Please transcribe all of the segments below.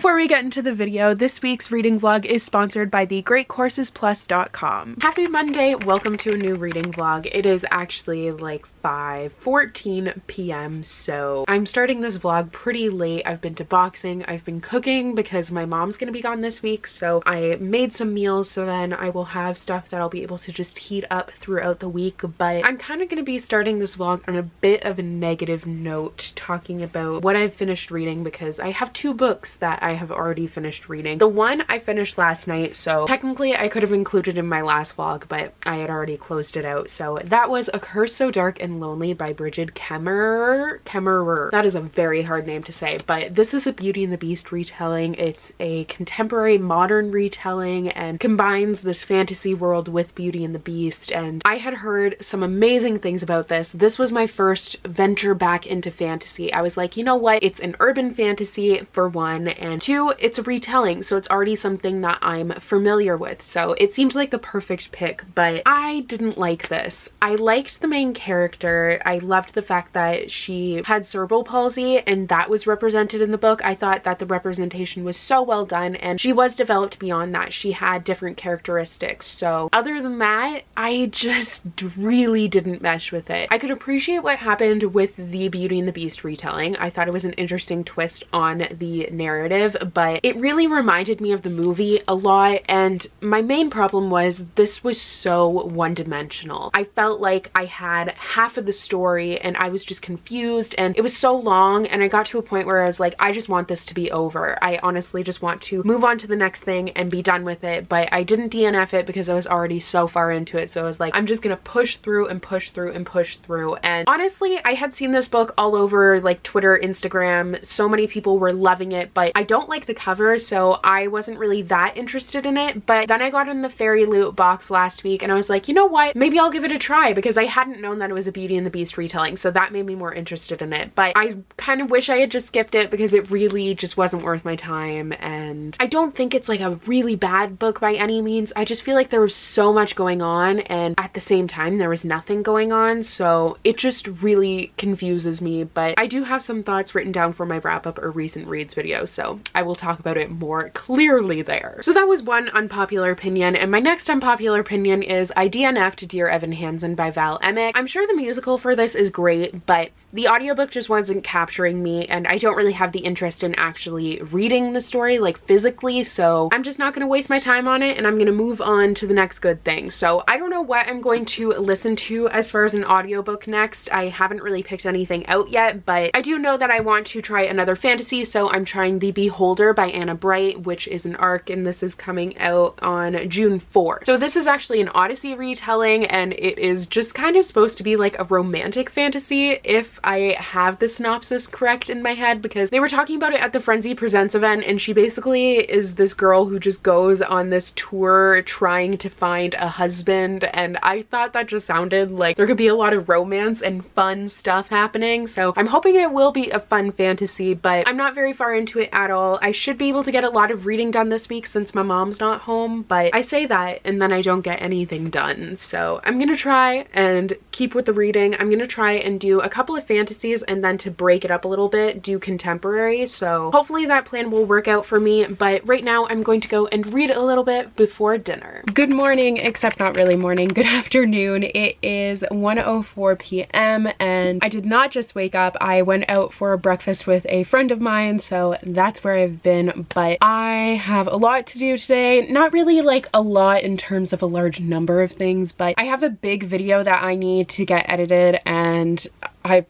Before we get into the video, this week's reading vlog is sponsored by the greatcoursesplus.com. Happy Monday, welcome to a new reading vlog. It is actually like 5:14 p.m. so I'm starting this vlog pretty late. I've been to boxing, I've been cooking because my mom's gonna be gone this week, so I made some meals so then I will have stuff that I'll be able to just heat up throughout the week. But I'm kind of gonna be starting this vlog on a bit of a negative note, talking about what I've finished reading, because I have two books that I have already finished reading. The one I finished last night, so technically I could have included in my last vlog, but I had already closed it out. So that was A Curse So Dark and Lonely by Bridget Kemmerer. That is a very hard name to say, but this is a Beauty and the Beast retelling. It's a contemporary modern retelling and combines this fantasy world with Beauty and the Beast, and I had heard some amazing things about this. This was my first venture back into fantasy. I was like, you know what? It's an urban fantasy for one, and two, it's a retelling, so it's already something that I'm familiar with. So it seemed like the perfect pick, but I didn't like this. I liked the main character. I loved the fact that she had cerebral palsy and that was represented in the book. I thought that the representation was so well done, and she was developed beyond that. She had different characteristics. So other than that, I just really didn't mesh with it. I could appreciate what happened with the Beauty and the Beast retelling. I thought it was an interesting twist on the narrative, but it really reminded me of the movie a lot, and my main problem was this was so one-dimensional. I felt like I had half of the story and I was just confused, and it was so long, and I got to a point where I was like, I just want this to be over. I honestly just want to move on to the next thing and be done with it, but I didn't DNF it because I was already so far into it. So I was like, I'm just gonna push through and push through and push through. And honestly, I had seen this book all over like Twitter, Instagram. So many people were loving it, but I don't like the cover, so I wasn't really that interested in it. But then I got in the fairy loot box last week and I was like, you know what? Maybe I'll give it a try, because I hadn't known that it was a Beauty and the Beast retelling, so that made me more interested in it. But I kind of wish I had just skipped it because it really just wasn't worth my time, and I don't think it's like a really bad book by any means. I just feel like there was so much going on, and at the same time there was nothing going on, so it just really confuses me. But I do have some thoughts written down for my wrap-up or recent reads video, so I will talk about it more clearly there. So that was one unpopular opinion, and my next unpopular opinion is I DNF'd Dear Evan Hansen by Val Emick. I'm sure the musical for this is great, but the audiobook just wasn't capturing me, and I don't really have the interest in actually reading the story like physically, so I'm just not going to waste my time on it, and I'm going to move on to the next good thing. So I don't know what I'm going to listen to as far as an audiobook next. I haven't really picked anything out yet, but I do know that I want to try another fantasy, so I'm trying The Beholder by Anna Bright, which is an ARC, and this is coming out on June 4th. So this is actually an Odyssey retelling, and it is just kind of supposed to be like a romantic fantasy, if I have the synopsis correct in my head, because they were talking about it at the Frenzy Presents event, and she basically is this girl who just goes on this tour trying to find a husband, and I thought that just sounded like there could be a lot of romance and fun stuff happening. So I'm hoping it will be a fun fantasy, but I'm not very far into it at all. I should be able to get a lot of reading done this week since my mom's not home, but I say that and then I don't get anything done. So I'm gonna try and keep with the reading. I'm gonna try and do a couple of fantasies, and then to break it up a little bit, do contemporary. So hopefully that plan will work out for me, but right now I'm going to go and read a little bit before dinner. Good morning, except not really morning. Good afternoon. It is 1:04 p.m. and I did not just wake up. I went out for a breakfast with a friend of mine, so that's where I've been, but I have a lot to do today. Not really like a lot in terms of a large number of things, but I have a big video that I need to get edited, and I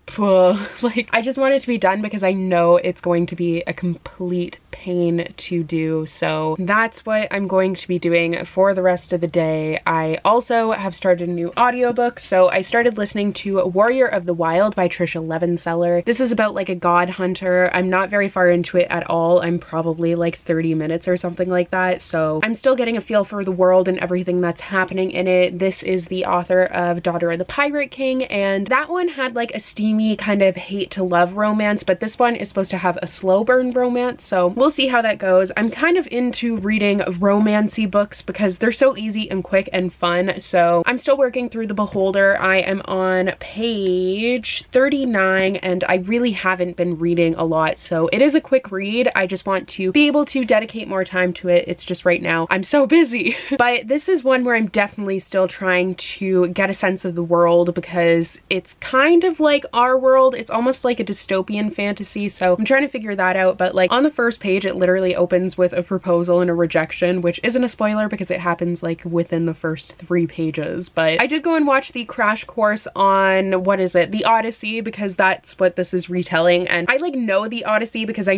just want it to be done because I know it's going to be a complete pain to do. So that's what I'm going to be doing for the rest of the day. I also have started a new audiobook. So I started listening to Warrior of the Wild by Trisha Levenseller. This is about like a god hunter. I'm not very far into it at all. I'm probably like 30 minutes or something like that. So I'm still getting a feel for the world and everything that's happening in it. This is the author of Daughter of the Pirate King, and that one had like a steamy kind of hate to love romance, but this one is supposed to have a slow burn romance, so we'll we'll see how that goes. I'm kind of into reading romancy books because they're so easy and quick and fun. So I'm still working through The Beholder. I am on page 39 and I really haven't been reading a lot. So it is a quick read. I just want to be able to dedicate more time to it. It's just right now I'm so busy. But this is one where I'm definitely still trying to get a sense of the world because it's kind of like our world. It's almost like a dystopian fantasy. So I'm trying to figure that out. But like on the first page, it literally opens with a proposal and a rejection, which isn't a spoiler because it happens like within the first 3 pages. But I did go and watch the crash course on, what is it? The Odyssey, because that's what this is retelling. And I like know the Odyssey because I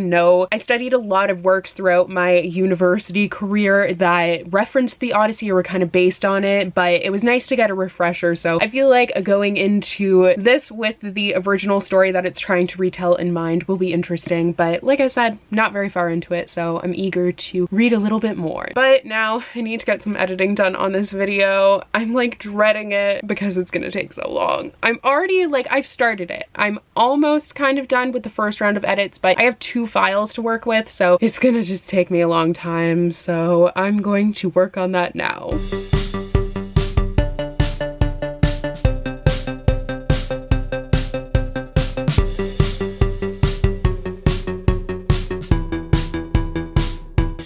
studied a lot of works throughout my university career that referenced the Odyssey or were kind of based on it, but it was nice to get a refresher. So I feel like going into this with the original story that it's trying to retell in mind will be interesting. But like I said, not very far into it, so I'm eager to read a little bit more. But now I need to get some editing done on this video. I'm like dreading it because it's gonna take so long. I'm already like, I've started it. I'm almost kind of done with the first round of edits, but I have 2 files to work with, so it's gonna just take me a long time. So I'm going to work on that now.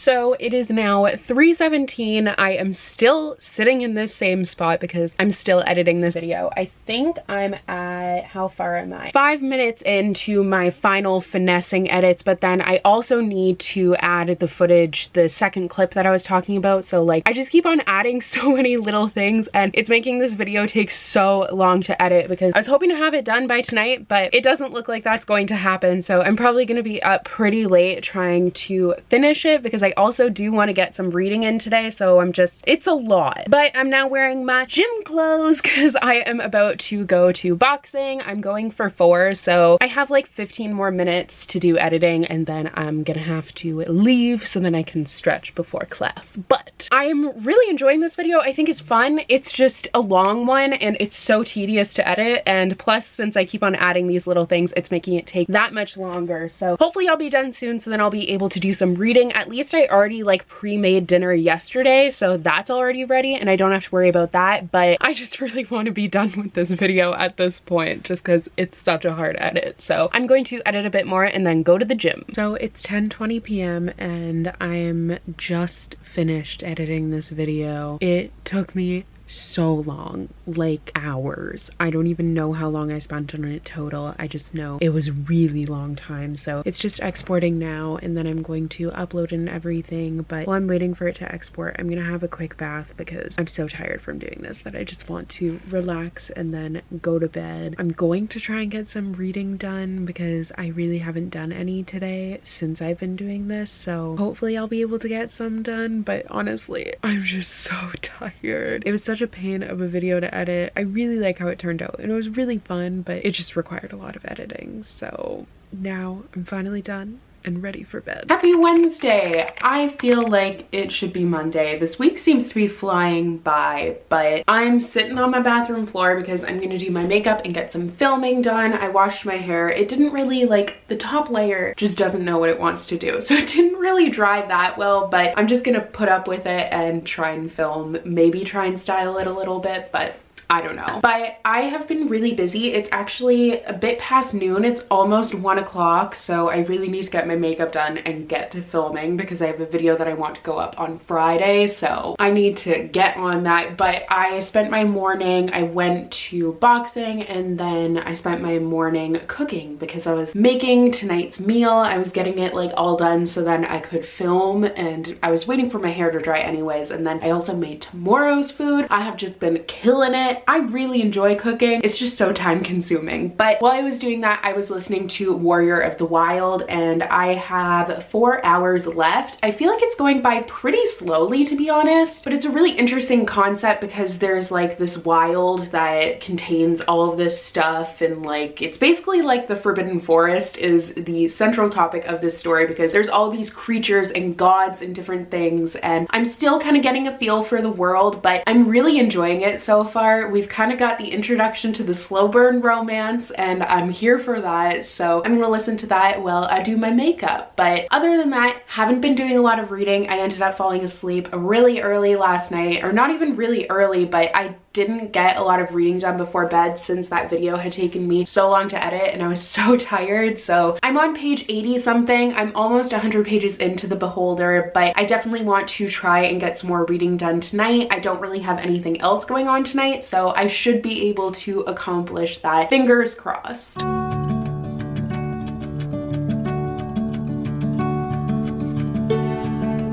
So it is now 3:17. I am still sitting in this same spot because I'm still editing this video. I think I'm at, how far am I? 5 minutes into my final finessing edits, but then I also need to add the footage, the second clip that I was talking about. So like, I just keep on adding so many little things and it's making this video take so long to edit because I was hoping to have it done by tonight, but it doesn't look like that's going to happen. So I'm probably gonna be up pretty late trying to finish it because I also do want to get some reading in today, so it's a lot. But I'm now wearing my gym clothes because I am about to go to boxing. I'm going for 4, so I have like 15 more minutes to do editing and then I'm gonna have to leave so then I can stretch before class. But I'm really enjoying this video. I think it's fun. It's just a long one and it's so tedious to edit, and plus since I keep on adding these little things, it's making it take that much longer. So hopefully I'll be done soon so then I'll be able to do some reading. At least I already like pre-made dinner yesterday, so that's already ready and I don't have to worry about that. But I just really want to be done with this video at this point just because it's such a hard edit. So I'm going to edit a bit more and then go to the gym. So it's 10:20 p.m. and I'm just finished editing this video. It took me so long, like hours. I don't even know how long I spent on it total. I just know it was a really long time. So it's just exporting now and then I'm going to upload and everything. But while I'm waiting for it to export, I'm gonna have a quick bath because I'm so tired from doing this that I just want to relax and then go to bed. I'm going to try and get some reading done because I really haven't done any today since I've been doing this. So hopefully I'll be able to get some done, but honestly, I'm just so tired. It was such a pain of a video to edit. I really like how it turned out and it was really fun, but it just required a lot of editing. So now I'm finally done and ready for bed. Happy Wednesday! I feel like it should be Monday. This week seems to be flying by, but I'm sitting on my bathroom floor because I'm gonna do my makeup and get some filming done. I washed my hair. It didn't really, like, the top layer just doesn't know what it wants to do, so it didn't really dry that well, but I'm just gonna put up with it and try and film, maybe try and style it a little bit, but I don't know. But I have been really busy. It's actually a bit past noon. It's almost 1 o'clock, so I really need to get my makeup done and get to filming because I have a video that I want to go up on Friday, so I need to get on that. But I spent my morning, I went to boxing and then I spent my morning cooking because I was making tonight's meal. I was getting it like all done so then I could film, and I was waiting for my hair to dry anyways. And then I also made tomorrow's food. I have just been killing it. I really enjoy cooking. It's just so time consuming. But while I was doing that, I was listening to Warrior of the Wild and I have 4 hours left. I feel like it's going by pretty slowly, to be honest, but it's a really interesting concept because there's like this wild that contains all of this stuff, and like it's basically like the Forbidden Forest is the central topic of this story because there's all these creatures and gods and different things, and I'm still kind of getting a feel for the world, but I'm really enjoying it so far. we've kind of got the introduction to the slow burn romance, and I'm here for that. So I'm gonna listen to that while I do my makeup. But other than that, haven't been doing a lot of reading. I ended up falling asleep really early last night, or not even really early, but I didn't get a lot of reading done before bed since that video had taken me so long to edit and I was so tired. So I'm on page 80 something. I'm almost 100 pages into the Beholder, but I definitely want to try and get some more reading done tonight. I don't really have anything else going on tonight, so I should be able to accomplish that. Fingers crossed.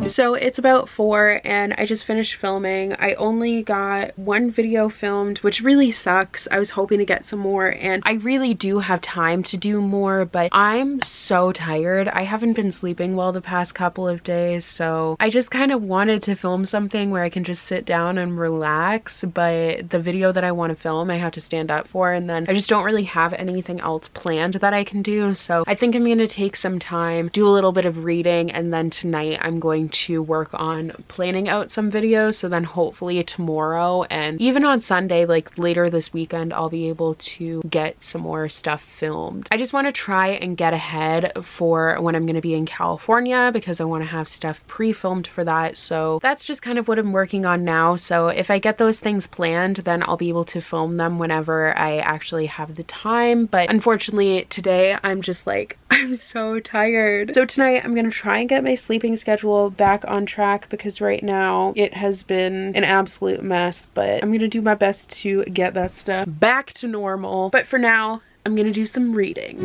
So it's about 4 and I just finished filming. I only got 1 video filmed, which really sucks. I was hoping to get some more and I really do have time to do more, but I'm so tired. I haven't been sleeping well the past couple of days, so I just kind of wanted to film something where I can just sit down and relax, but the video that I want to film I have to stand up for, and then I just don't really have anything else planned that I can do. So I think I'm going to take some time, do a little bit of reading, and then tonight I'm going to work on planning out some videos, so then hopefully tomorrow and even on Sunday, like later this weekend, I'll be able to get some more stuff filmed. I just want to try and get ahead for when I'm going to be in California because I want to have stuff pre-filmed for that. So that's just kind of what I'm working on now. So if I get those things planned, then I'll be able to film them whenever I actually have the time. But unfortunately today I'm just like, I'm so tired. So tonight I'm going to try and get my sleeping schedule back on track because right now it has been an absolute mess, but I'm gonna do my best to get that stuff back to normal. But for now, I'm gonna do some reading.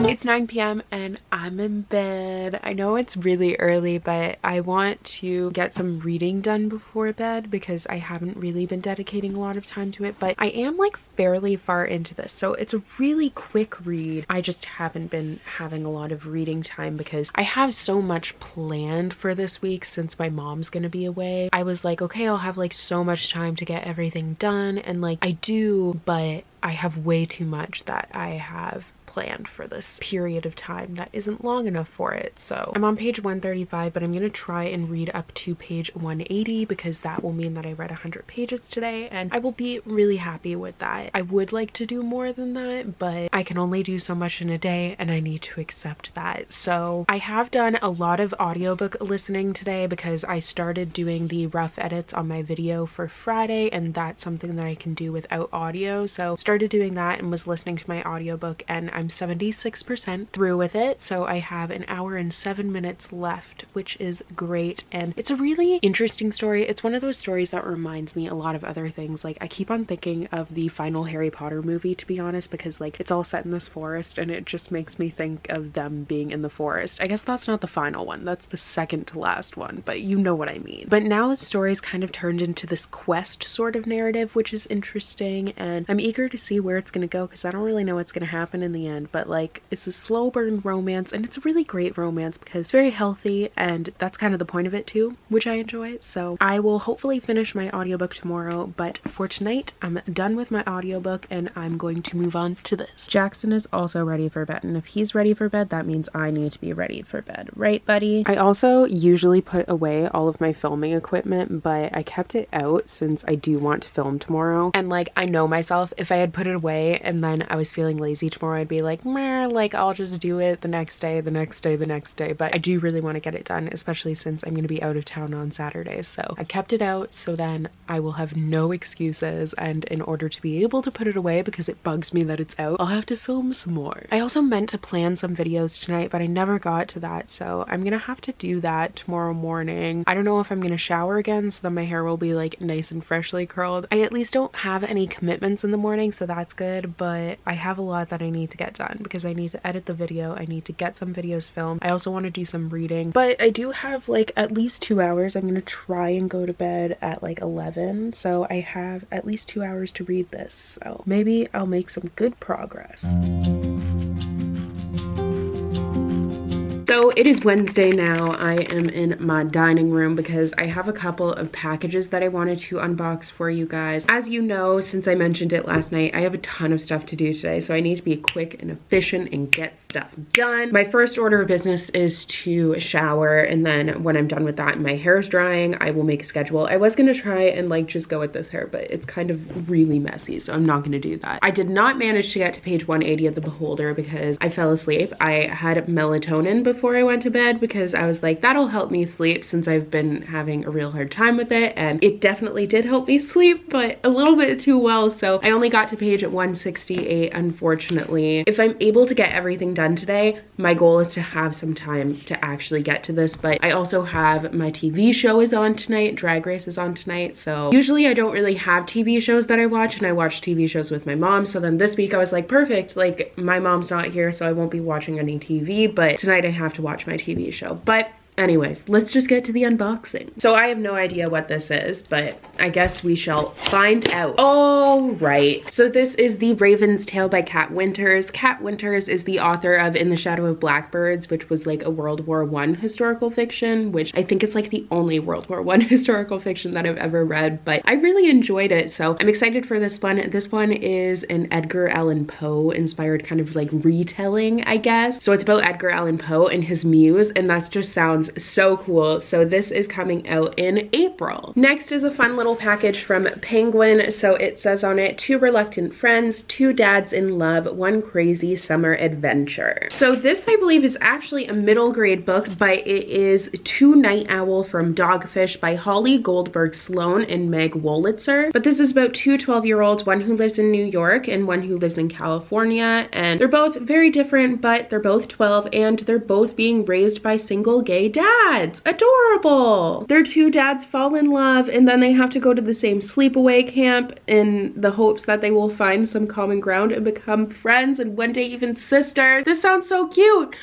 It's 9 p.m. and I'm in bed. I know it's really early, but I want to get some reading done before bed because I haven't really been dedicating a lot of time to it, but I am like fairly far into this, so it's a really quick read. I just haven't been having a lot of reading time because I have so much planned for this week since my mom's gonna be away. I was like, okay, I'll have like so much time to get everything done, and like I do, but I have way too much that I have planned for this period of time that isn't long enough for it. So I'm on page 135, but I'm gonna try and read up to page 180 because that will mean that I read 100 pages today, and I will be really happy with that. I would like to do more than that, but I can only do so much in a day and I need to accept that. So I have done a lot of audiobook listening today because I started doing the rough edits on my video for Friday, and that's something that I can do without audio. So started doing that and was listening to my audiobook, and I'm 76% through with it, so I have an hour and 7 minutes left, which is great. And it's a really interesting story. It's one of those stories that reminds me a lot of other things. Like I keep on thinking of the final Harry Potter movie, to be honest, because like it's all set in this forest and it just makes me think of them being in the forest. I guess that's not the final one, that's the second to last one, but you know what I mean. But now the story's kind of turned into this quest sort of narrative, which is interesting, and I'm eager to see where it's gonna go because I don't really know what's gonna happen in the end. But like it's a slow burn romance, and it's a really great romance because it's very healthy, and that's kind of the point of it too, which I enjoy. So I will hopefully finish my audiobook tomorrow, but for tonight I'm done with my audiobook and I'm going to move on to this. Jackson is also ready for bed, and if he's ready for bed, that means I need to be ready for bed, right buddy? I also usually put away all of my filming equipment, but I kept it out since I do want to film tomorrow, and like I know myself, if I had put it away and then I was feeling lazy tomorrow, I'd be like, meh, like I'll just do it the next day, the next day, the next day. But I do really want to get it done, especially since I'm going to be out of town on Saturday. So I kept it out so then I will have no excuses, and in order to be able to put it away because it bugs me that it's out, I'll have to film some more. I also meant to plan some videos tonight, but I never got to that, so I'm gonna have to do that tomorrow morning. I don't know if I'm gonna shower again so that my hair will be like nice and freshly curled. I at least don't have any commitments in the morning, so that's good, but I have a lot that I need to get done because I need to edit the video, I need to get some videos filmed, I also want to do some reading, but I do have like at least 2 hours. I'm gonna try and go to bed at like 11, so I have at least 2 hours to read this, so maybe I'll make some good progress. So So it is Wednesday now. I am in my dining room because I have a couple of packages that I wanted to unbox for you guys. As you know, since I mentioned it last night, I have a ton of stuff to do today, so I need to be quick and efficient and get stuff done. My first order of business is to shower, and then when I'm done with that and my hair is drying, I will make a schedule. I was gonna try and like just go with this hair, but it's kind of really messy, so I'm not gonna do that. I did not manage to get to page 180 of the Beholder because I fell asleep. I had melatonin before I went to bed because I was like, that'll help me sleep since I've been having a real hard time with it, and it definitely did help me sleep, but a little bit too well, so I only got to page 168, unfortunately. If I'm able to get everything done today, my goal is to have some time to actually get to this, but I also have my TV show is on tonight, Drag Race is on tonight, so usually I don't really have TV shows that I watch, and I watch TV shows with my mom, so then this week I was like, perfect, like my mom's not here, so I won't be watching any TV, but tonight I have to watch my TV show. But anyways, let's just get to the unboxing. So I have no idea what this is, but I guess we shall find out. All right, so this is The Raven's Tale by Kat Winters. Kat Winters is the author of In the Shadow of Blackbirds, which was like a World War I historical fiction, which I think is like the only World War I historical fiction that I've ever read, but I really enjoyed it, so I'm excited for this one. This one is an Edgar Allan Poe inspired kind of like retelling, I guess. So it's about Edgar Allan Poe and his muse, and that just sounds so cool. So this is coming out in April. Next is a fun little package from Penguin. So it says on it, 2 reluctant friends, 2 dads in love, 1 crazy summer adventure. So this, I believe, is actually a middle grade book, but it is Two Night Owl from Dogfish by Holly Goldberg Sloan and Meg Wolitzer. But this is about 2 12-year-olds, one who lives in New York and one who lives in California, and they're both very different, but they're both 12 and they're both being raised by single gay dads. Adorable. Their 2 dads fall in love, and then they have to go to the same sleepaway camp in the hopes that they will find some common ground and become friends, and one day even sisters. This sounds so cute.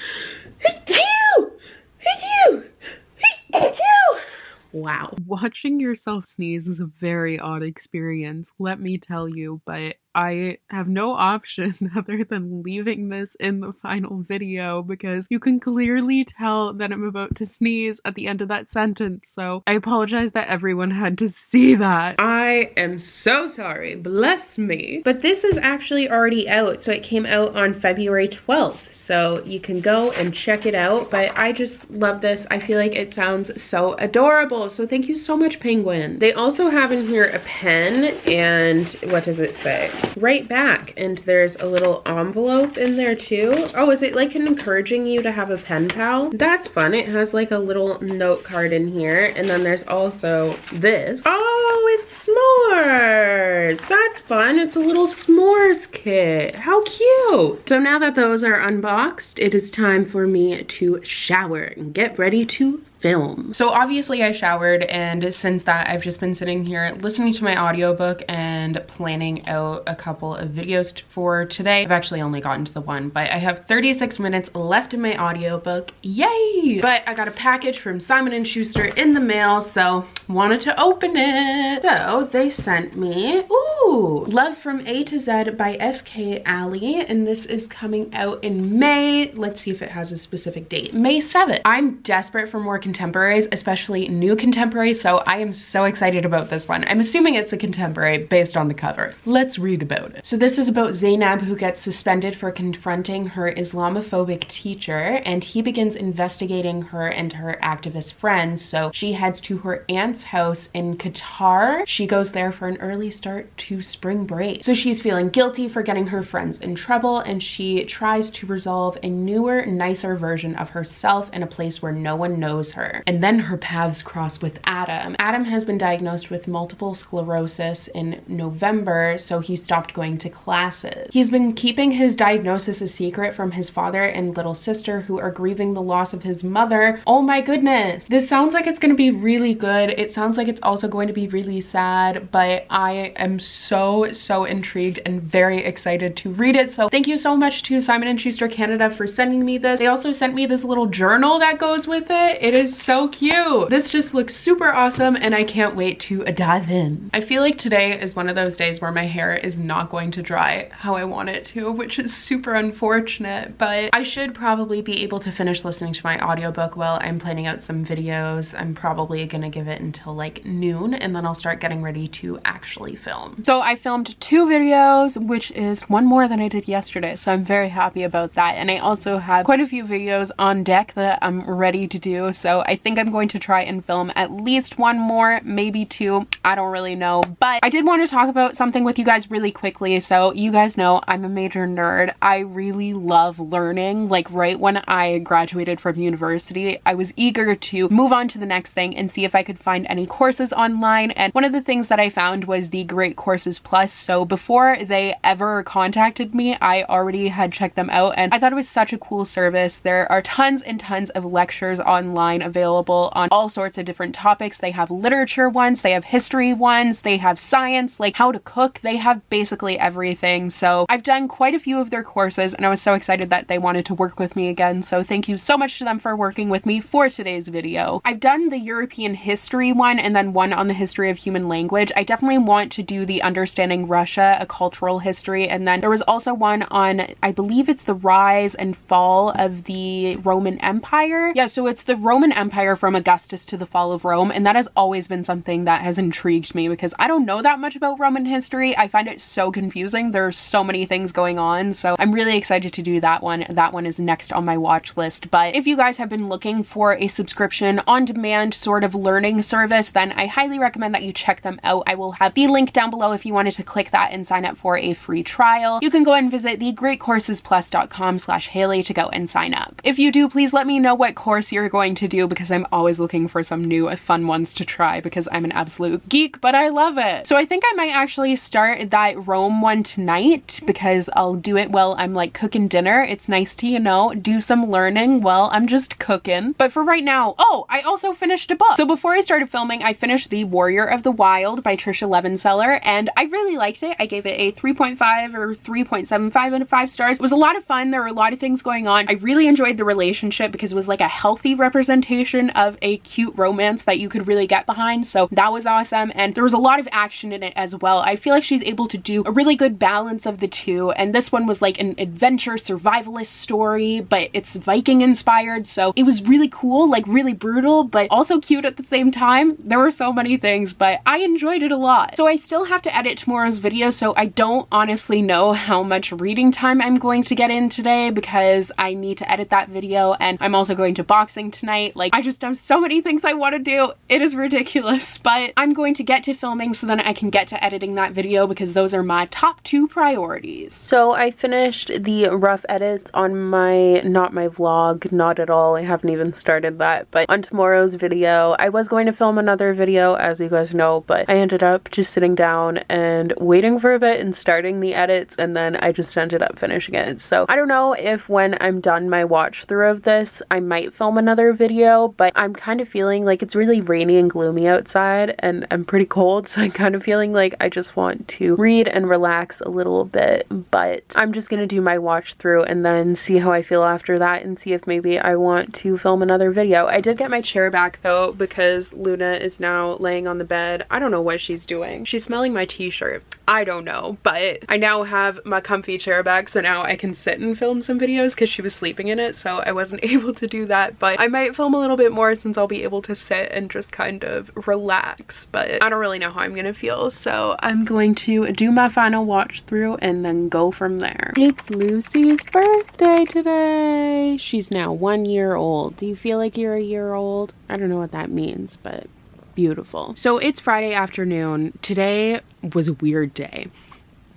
Wow. Watching yourself sneeze is a very odd experience, let me tell you, but I have no option other than leaving this in the final video because you can clearly tell that I'm about to sneeze at the end of that sentence, so I apologize that everyone had to see that. I am so sorry, bless me. But this is actually already out, so it came out on February 12th, so you can go and check it out, but I just love this. I feel like it sounds so adorable, so thank you so much, Penguin. They also have in here a pen, and what does it say? Right back, and there's a little envelope in there too. Oh, is it like encouraging you to have a pen pal? That's fun. It has like a little note card in here, and then there's also this. Oh, it's s'mores. That's fun. It's a little s'mores kit. How cute. So now that those are unboxed, it is time for me to shower and get ready to film. So obviously I showered, and since that I've just been sitting here listening to my audiobook and planning out a couple of videos for today. I've actually only gotten to the one, but I have 36 minutes left in my audiobook. Yay! But I got a package from Simon & Schuster in the mail, so wanted to open it. So they sent me, ooh, Love from A to Z by S.K. Alley, and this is coming out in May. Let's see if it has a specific date. May 7th. I'm desperate for more contemporaries, especially new contemporaries, so I am so excited about this one. I'm assuming it's a contemporary based on the cover. Let's read about it. So this is about Zainab, who gets suspended for confronting her Islamophobic teacher, and he begins investigating her and her activist friends, so she heads to her aunt's house in Qatar. She goes there for an early start to spring break. So she's feeling guilty for getting her friends in trouble, and she tries to resolve a newer, nicer version of herself in a place where no one knows her. And then her paths cross with Adam. Adam has been diagnosed with multiple sclerosis in November, so he stopped going to classes. He's been keeping his diagnosis a secret from his father and little sister, who are grieving the loss of his mother. Oh my goodness. This sounds like it's going to be really good. It sounds like it's also going to be really sad, but I am so intrigued and very excited to read it. So thank you so much to Simon & Schuster Canada for sending me this. They also sent me this little journal that goes with it. It is is so cute. This just looks super awesome and I can't wait to dive in. I feel like today is one of those days where my hair is not going to dry how I want it to, which is super unfortunate, but I should probably be able to finish listening to my audiobook while I'm planning out some videos. I'm probably gonna give it until like noon and then I'll start getting ready to actually film. So I filmed 2 videos, which is one more than I did yesterday, so I'm very happy about that. And I also have quite a few videos on deck that I'm ready to do, so I think I'm going to try and film at least 1 more, maybe 2, I don't really know. But I did want to talk about something with you guys really quickly. So you guys know I'm a major nerd. I really love learning. Like right when I graduated from university, I was eager to move on to the next thing and see if I could find any courses online, and one of the things that I found was the Great Courses Plus. So before they ever contacted me, I already had checked them out and I thought it was such a cool service. There are tons and tons of lectures online available on all sorts of different topics. They have literature ones, they have history ones, they have science, like how to cook. They have basically everything. So I've done quite a few of their courses and I was so excited that they wanted to work with me again. So thank you so much to them for working with me for today's video. I've done the European history one and then one on the history of human language. I definitely want to do the Understanding Russia, a cultural history, and then there was also one on, I believe it's the rise and fall of the Roman Empire. Yeah, so it's the Roman Empire from Augustus to the fall of Rome, and that has always been something that has intrigued me because I don't know that much about Roman history. I find it so confusing. There's so many things going on, so I'm really excited to do that one. That one is next on my watch list. But if you guys have been looking for a subscription on-demand sort of learning service, then I highly recommend that you check them out. I will have the link down below if you wanted to click that and sign up for a free trial. You can go and visit thegreatcoursesplus.com/Hailey to go and sign up. If you do, please let me know what course you're going to do because I'm always looking for some new fun ones to try because I'm an absolute geek, but I love it. So I think I might actually start that Rome one tonight because I'll do it while I'm like cooking dinner. It's nice to, you know, do some learning while I'm just cooking. But for right now, oh, I also finished a book. So before I started filming, I finished The Warrior of the Wild by Trisha Levenseller and I really liked it. I gave it a 3.5 or 3.75 out of 5 stars. It was a lot of fun. There were a lot of things going on. I really enjoyed the relationship because it was like a healthy representation of a cute romance that you could really get behind. So that was awesome. And there was a lot of action in it as well. I feel like she's able to do a really good balance of the two. And this one was like an adventure survivalist story, but it's Viking inspired. So it was really cool, like really brutal, but also cute at the same time. There were so many things, but I enjoyed it a lot. So I still have to edit tomorrow's video. So I don't honestly know how much reading time I'm going to get in today because I need to edit that video and I'm also going to boxing tonight. Like I just have so many things I want to do. It is ridiculous, but I'm going to get to filming so then I can get to editing that video because those are my top 2 priorities. So I finished the rough edits on my, not my vlog, not at all. I haven't even started that, but on tomorrow's video, I was going to film another video as you guys know, but I ended up just sitting down and waiting for a bit and starting the edits and then I just ended up finishing it. So I don't know if when I'm done my watch through of this, I might film another video, but I'm kind of feeling like it's really rainy and gloomy outside and I'm pretty cold, so I'm kind of feeling like I just want to read and relax a little bit, but I'm just gonna do my watch through and then see how I feel after that and see if maybe I want to film another video. I did get my chair back though because Luna is now laying on the bed. I don't know what she's doing. She's smelling my t-shirt. I don't know, but I now have my comfy chair back, so now I can sit and film some videos because she was sleeping in it, so I wasn't able to do that. But I might film a little bit more since I'll be able to sit and just kind of relax, but I don't really know how I'm gonna feel, so I'm going to do my final watch through and then go from there. It's Lucy's birthday today. She's now 1 year old. Do you feel like you're a year old? I don't know what that means, but beautiful. So it's Friday afternoon. Today was a weird day.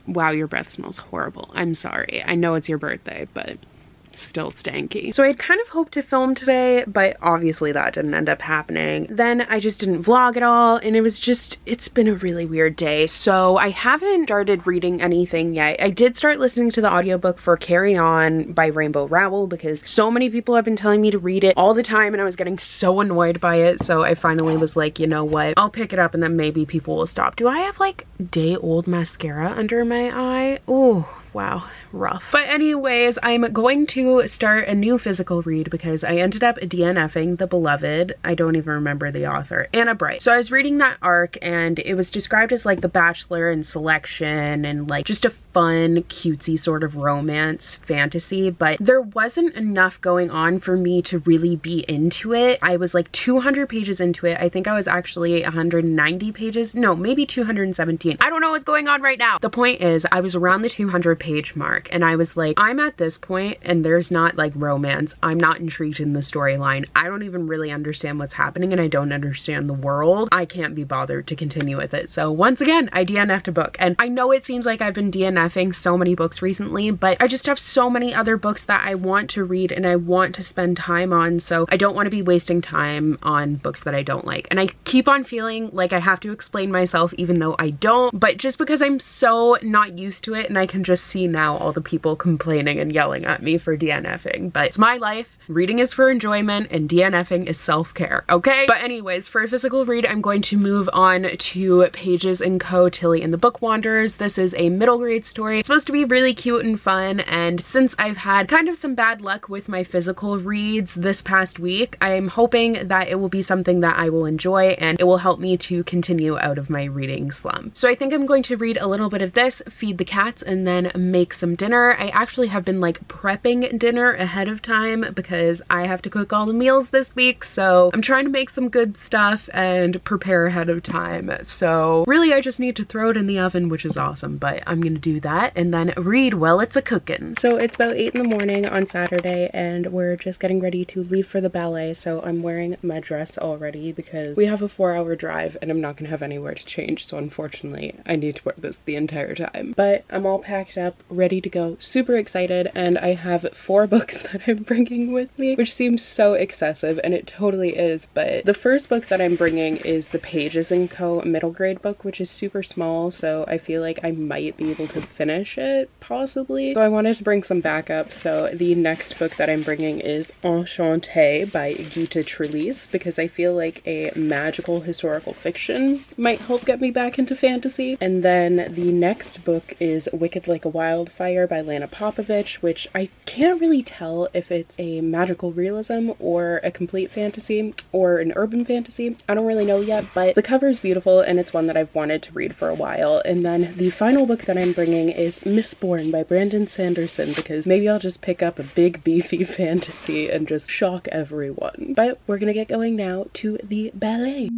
Wow, your breath smells horrible. I'm sorry. I know it's your birthday, but still stanky. So I'd kind of hoped to film today, but obviously that didn't end up happening. Then I just didn't vlog at all, and it was just, it's been a really weird day. So I haven't started reading anything yet. I did start listening to the audiobook for Carry On by Rainbow Rowell because so many people have been telling me to read it all the time and I was getting so annoyed by it. So I finally was like, you know what, I'll pick it up and then maybe people will stop. Do I have like day-old mascara under my eye? Oh, wow. rough. But anyways, I'm going to start a new physical read because I ended up DNFing The Beloved. I don't even remember the author. Anna Bright. So I was reading that arc and it was described as like The Bachelor and Selection and like just a fun, cutesy sort of romance fantasy, but there wasn't enough going on for me to really be into it. I was like 200 pages into it. I think I was actually 190 pages. No, maybe 217. I don't know what's going on right now. The point is, I was around the 200 page mark and I was like, I'm at this point and there's not like romance. I'm not intrigued in the storyline. I don't even really understand what's happening and I don't understand the world. I can't be bothered to continue with it. So once again, I DNF'd a book. And I know it seems like I've been DNFing so many books recently, but I just have so many other books that I want to read and I want to spend time on, so I don't want to be wasting time on books that I don't like. And I keep on feeling like I have to explain myself even though I don't, but just because I'm so not used to it and I can just see now all the people complaining and yelling at me for DNFing. But it's my life. Reading is for enjoyment and DNFing is self-care, okay? But anyways, for a physical read, I'm going to move on to Pages & Co. Tilly and the Book Wanderers. This is a middle grade story. It's supposed to be really cute and fun, and since I've had kind of some bad luck with my physical reads this past week, I'm hoping that it will be something that I will enjoy and it will help me to continue out of my reading slump. So I think I'm going to read a little bit of this, feed the cats, and then make some dinner. I actually have been like prepping dinner ahead of time because I have to cook all the meals this week, so I'm trying to make some good stuff and prepare ahead of time. So really I just need to throw it in the oven, which is awesome, but I'm gonna do that and then read while it's a cooking. So it's about 8 in the morning on Saturday and we're just getting ready to leave for the ballet, so I'm wearing my dress already because we have a 4-hour drive and I'm not gonna have anywhere to change, so unfortunately I need to wear this the entire time. But I'm all packed up, ready to go, super excited, and I have 4 books that I'm bringing with me, which seems so excessive, and it totally is. But the first book that I'm bringing is the Pages & Co. middle grade book, which is super small, so I feel like I might be able to finish it, possibly. So I wanted to bring some backup, so the next book that I'm bringing is Enchantée by Gita Trelease, because I feel like a magical historical fiction might help get me back into fantasy. And then the next book is Wicked Like a Wildfire by Lana Popovich, which I can't really tell if it's a magical realism or a complete fantasy or an urban fantasy. I don't really know yet, but the cover is beautiful and it's one that I've wanted to read for a while. And then the final book that I'm bringing is Mistborn by Brandon Sanderson, because maybe I'll just pick up a big beefy fantasy and just shock everyone. But we're gonna get going now to the ballet.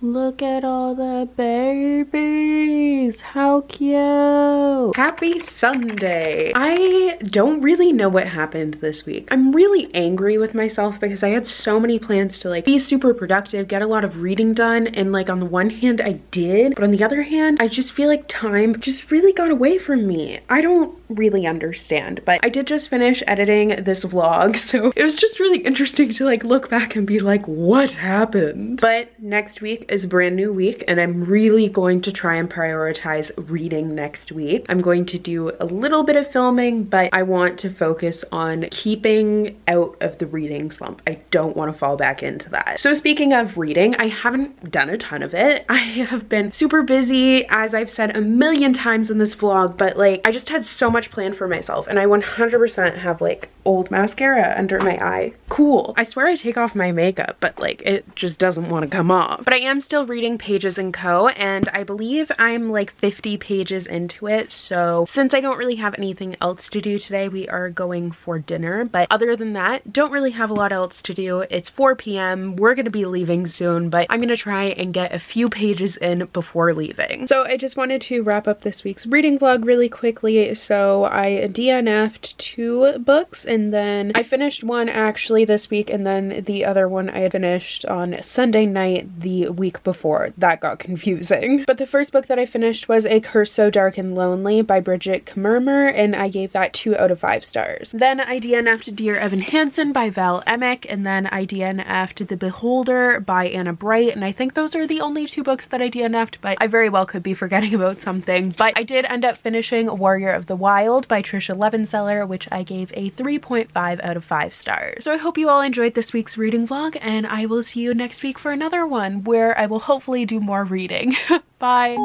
Look at all the babies, how cute. Happy Sunday. I don't really know what happened this week. I'm really angry with myself because I had so many plans to like be super productive, get a lot of reading done, and like on the one hand I did, but on the other hand I just feel like time just really got away from me. I don't really understand, but I did just finish editing this vlog, so it was just really interesting to like look back and be like, what happened? But next week is a brand new week and I'm really going to try and prioritize reading next week. I'm going to do a little bit of filming, but I want to focus on keeping out of the reading slump. I don't want to fall back into that. So speaking of reading, I haven't done a ton of it. I have been super busy, as I've said a million times in this vlog, but like I just had so much planned for myself and I 100% have like old mascara under my eye. Cool. I swear I take off my makeup, but like it just doesn't want to come off. But I am still reading Pages & Co. and I believe I'm like 50 pages into it. So since I don't really have anything else to do today, we are going for dinner. But other than that, don't really have a lot else to do. It's 4 p.m. We're gonna be leaving soon, but I'm gonna try and get a few pages in before leaving. So I just wanted to wrap up this week's reading vlog really quickly. So I DNF'd 2 books and then I finished one actually this week, and then the other one I had finished on Sunday night the week before before that got confusing. But the first book that I finished was A Curse So Dark and Lonely by Bridget Kmermer, and I gave that 2 out of 5 stars. Then I DNF'd Dear Evan Hansen by Val Emick, and then I DNF'd The Beholder by Anna Bright, and I think those are the only 2 books that I DNF'd, but I very well could be forgetting about something. But I did end up finishing Warrior of the Wild by Trisha Levenseller, which I gave a 3.5 out of 5 stars. So I hope you all enjoyed this week's reading vlog, and I will see you next week for another one where I will hopefully do more reading. Bye!